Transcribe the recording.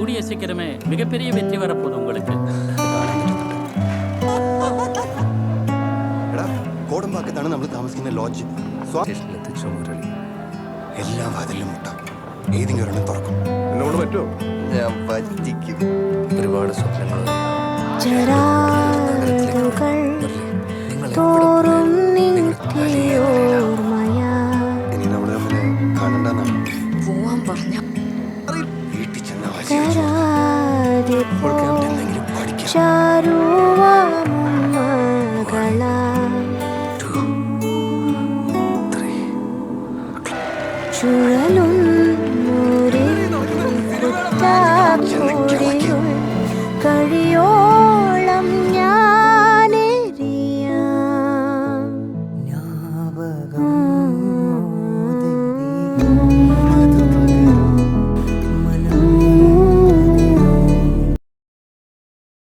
கூடிய சீக்கிரமே மிகப்பெரிய வெற்றி வரப்போகுது உங்களுக்கு. കോടമ്പാക്കത്താണ് നമ്മൾ താമസിക്കുന്ന ലോഡ്ജ്. സ്റ്റേഷനിലെത്തിച്ചോ മുരളി? എല്ലാ വാതിലും മുട്ടാം, ഏതെങ്കിലും ഒരെണ്ണം തുറക്കും. എന്നോട് പറ്റുമോ? ഞാൻ പറ്റിക്കും. ഒരുപാട് സ്വപ്നങ്ങൾ ഇനി നമ്മൾ തമ്മിൽ കാണണ്ടെന്നാണ് പോവാൻ പറഞ്ഞ വീട്ടിൽ ചെന്ന എന്തെങ്കിലും പഠിക്കാം. ചുഴലും